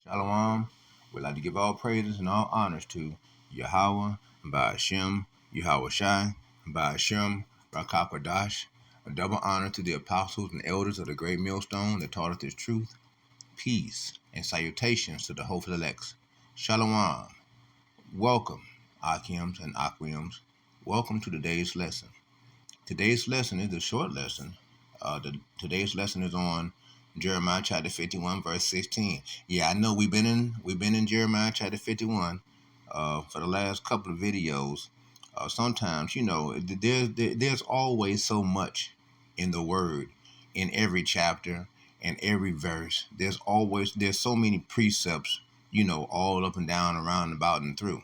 Shalom. We'd like to give all praises and all honors to Yahweh, by Hashem, Yahweh Shai, by Hashem, Rakakadash. A double honor to the apostles and elders of the great millstone that taught us this truth. Peace and salutations to the hopeful elects. Shalom. Welcome, Akims and Akwims. Welcome to today's lesson. Today's lesson is a short lesson. Today's lesson is on Jeremiah chapter 51, verse 16. Yeah, I know we've been in Jeremiah chapter 51 for the last couple of videos. Sometimes, there's always so much in the word, in every chapter and every verse. There's so many precepts, all up and down, around, about, and through.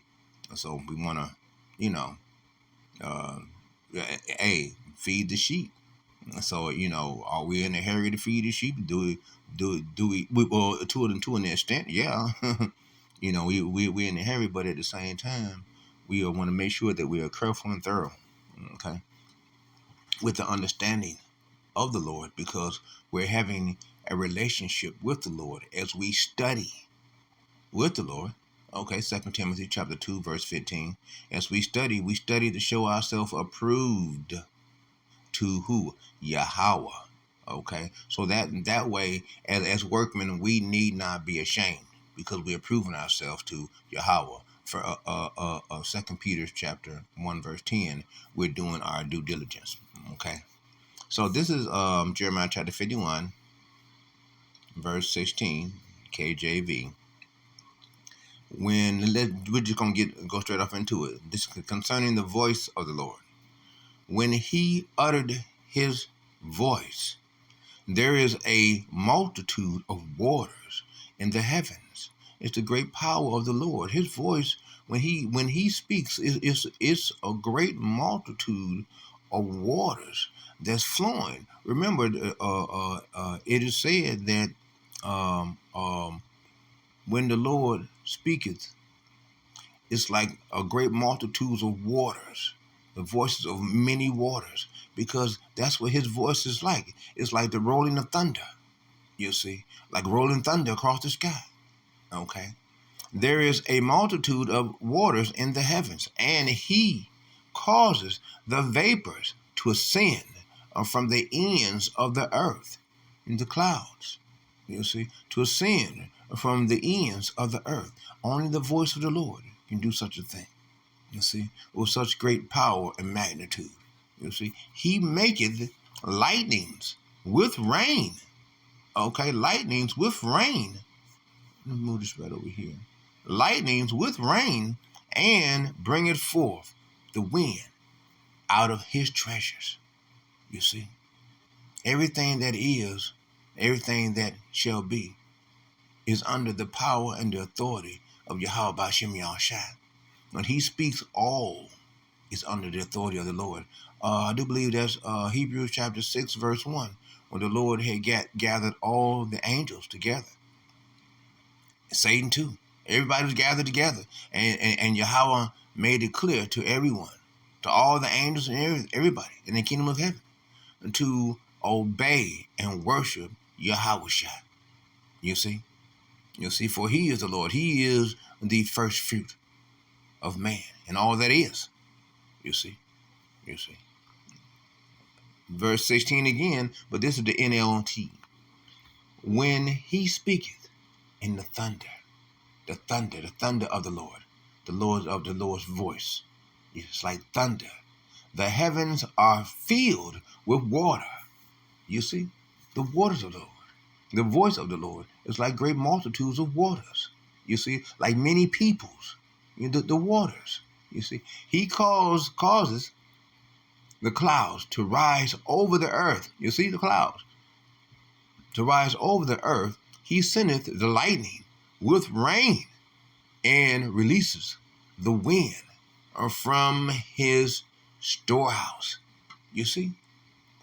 So we want to, uh, hey, feed the sheep. So, are we in a hurry to feed the sheep? Well, to an extent, yeah. We in a hurry, but at the same time, we want to make sure that we are careful and thorough, okay, with the understanding of the Lord, because we're having a relationship with the Lord as we study with the Lord. Okay, 2 Timothy chapter 2, verse 15. As we study to show ourselves approved to who? Yahweh. Okay, so that way, as workmen, we need not be ashamed, because we are proving ourselves to Yahweh. For 2 Peter chapter 1, verse 10, we're doing our due diligence. Okay, so this is Jeremiah chapter 51, verse 16, KJV. We're just gonna go straight off into it. This is concerning the voice of the Lord. When he uttered his voice, there is a multitude of waters in the heavens. It's the great power of the Lord. His voice, when he speaks, it's a great multitude of waters that's flowing. Remember, it is said that when the Lord speaketh, it's like a great multitudes of waters, the voices of many waters, because that's what his voice is like. It's like the rolling of thunder, you see, like rolling thunder across the sky. Okay. There is a multitude of waters in the heavens, and he causes the vapors to ascend from the ends of the earth in the clouds, you see, to ascend from the ends of the earth. Only the voice of the Lord can do such a thing, you see, with such great power and magnitude. You see, he maketh lightnings with rain. Okay, lightnings with rain. Let me move this right over here. Lightnings with rain, and bringeth forth the wind out of his treasures. You see, everything that is, everything that shall be, is under the power and the authority of Yahweh B'Shem Yahushua. When he speaks, all is under the authority of the Lord. I do believe that's Hebrews chapter 6, verse 1, when the Lord had gathered all the angels together. Satan too. Everybody was gathered together. And Yahweh made it clear to everyone, to all the angels and everybody in the kingdom of heaven, to obey and worship Yahweh. You see? You see, for he is the Lord. He is the first fruit of man and all that is. You see? You see. Verse 16 again, but this is the NLT. When he speaketh in the thunder of the Lord, the Lord's voice. It's like thunder. The heavens are filled with water. You see, the waters of the Lord. The voice of the Lord is like great multitudes of waters. You see, like many peoples. The waters. You see, he causes the clouds to rise over the earth. You see the clouds to rise over the earth. He sendeth the lightning with rain, and releases the wind from his storehouse. You see,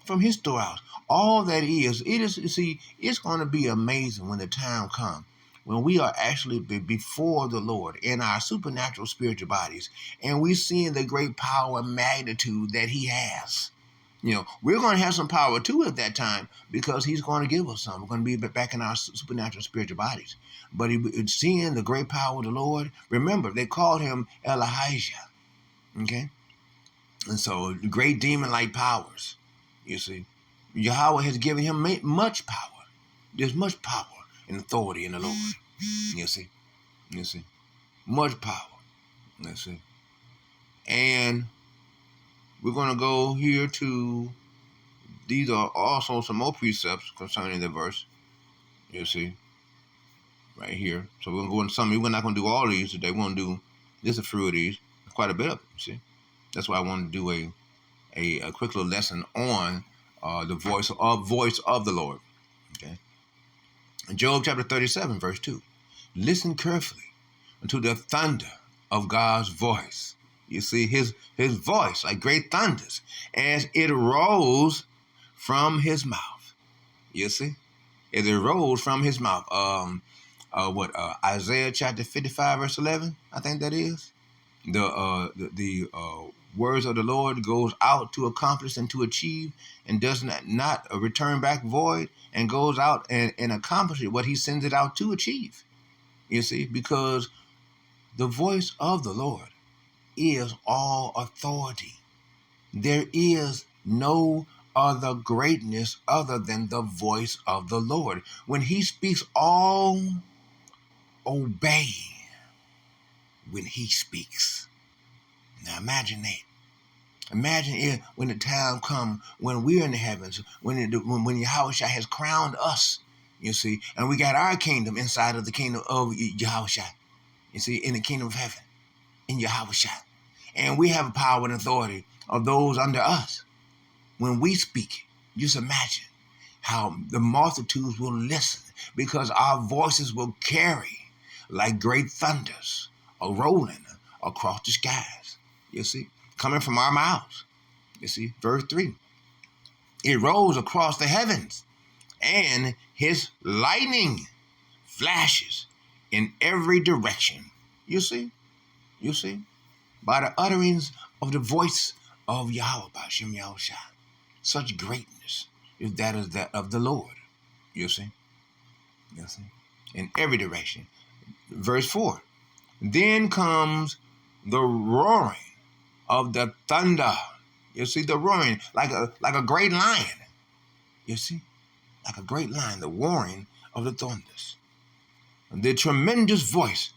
from his storehouse. All that is, you see, it's going to be amazing when the time comes, when we are actually before the Lord in our supernatural spiritual bodies, and we seeing the great power and magnitude that he has. We're going to have some power too at that time because he's going to give us some. We're going to be back in our supernatural spiritual bodies. But seeing the great power of the Lord, remember, they called him Elijah. Okay? And so, great demon-like powers, you see. Yahweh has given him much power. There's much power and authority in the Lord. You see. You see. Much power. You see. And we're going to go here to, these are also some more precepts concerning the verse. You see. Right here. So we're going to go into some. We're not going to do all of these today. We're going to do just a few of these. Quite a bit of it, you see. That's why I wanted to do a quick little lesson on the voice of the Lord. Okay. Job chapter 37, verse 2. Listen carefully unto the thunder of God's voice. You see, his voice, like great thunders, as it rose from his mouth. You see? As it rose from his mouth. Isaiah chapter 55, verse 11, I think that is. The words of the Lord goes out to accomplish and to achieve, and does not return back void, and goes out and accomplishes what he sends it out to achieve. You see, because the voice of the Lord is all authority. There is no other greatness other than the voice of the Lord. When he speaks, all obey when he speaks. Now imagine that. Imagine it when the time comes when we're in the heavens, when Yahweh has crowned us, you see, and we got our kingdom inside of the kingdom of Yahweh, you see, in the kingdom of heaven, in Yahweh. And we have power and authority of those under us. When we speak, just imagine how the multitudes will listen, because our voices will carry like great thunders rolling across the skies, you see, coming from our mouths. You see, verse 3. It rose across the heavens, and his lightning flashes in every direction. You see, by the utterings of the voice of Yahweh, B'Shem Yahushua. Such greatness is that of the Lord. You see, in every direction. Verse 4. Then comes the roaring of the thunder. You see, the roaring like a great lion. You see, like a great lion, the roaring of the thunders. The tremendous voice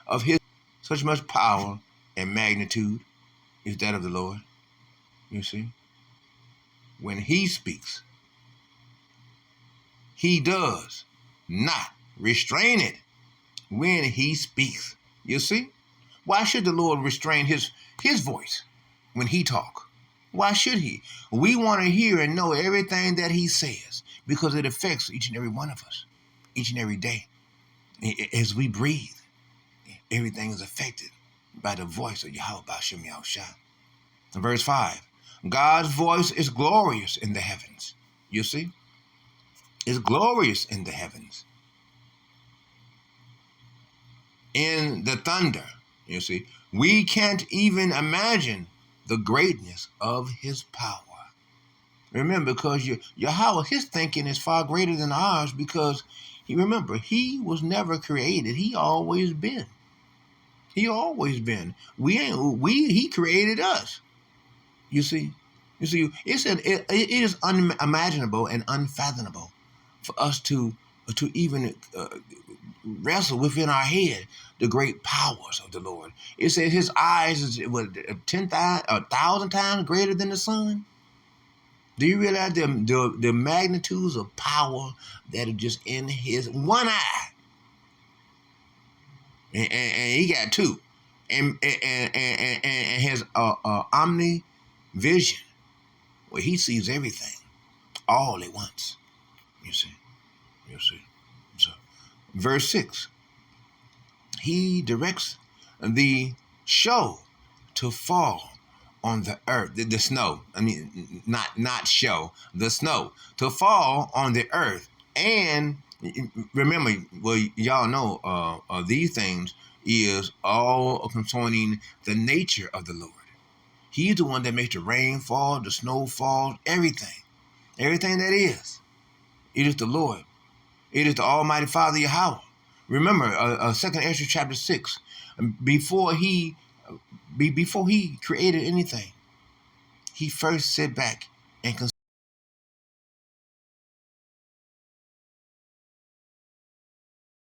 of his, such much power and magnitude is that of the Lord. You see, when he speaks, he does not restrain it. When he speaks, you see, why should the Lord restrain his voice when he talk? Why should he? We want to hear and know everything that he says, because it affects each and every one of us, each and every day. As we breathe, everything is affected by the voice of Yahweh B'Shem Yahushua. Verse 5. God's voice is glorious in the heavens. You see? It's glorious in the heavens. In the thunder, you see. We can't even imagine the greatness of his power. Remember, because Yahweh, his thinking is far greater than ours, because he was never created. He always been. He created us. You see, it is unimaginable and unfathomable for us to even wrestle within our head the great powers of the Lord. It says his eyes is 1,000 times greater than the sun. Do you realize the magnitudes of power that are just in his one eye? And he got two. And his omni vision, where he sees everything all at once. You see. So, verse 6. He directs the show to fall on the earth, the snow. I mean, not show, the snow to fall on the earth. And remember, well, y'all know these things is all concerning the nature of the Lord. He's the one that makes the rain fall, the snow fall, everything. Everything that is. It is the Lord. It is the Almighty Father Yahweh. Remember, 2nd Ezra chapter 6, before he created anything, he first sat back and considered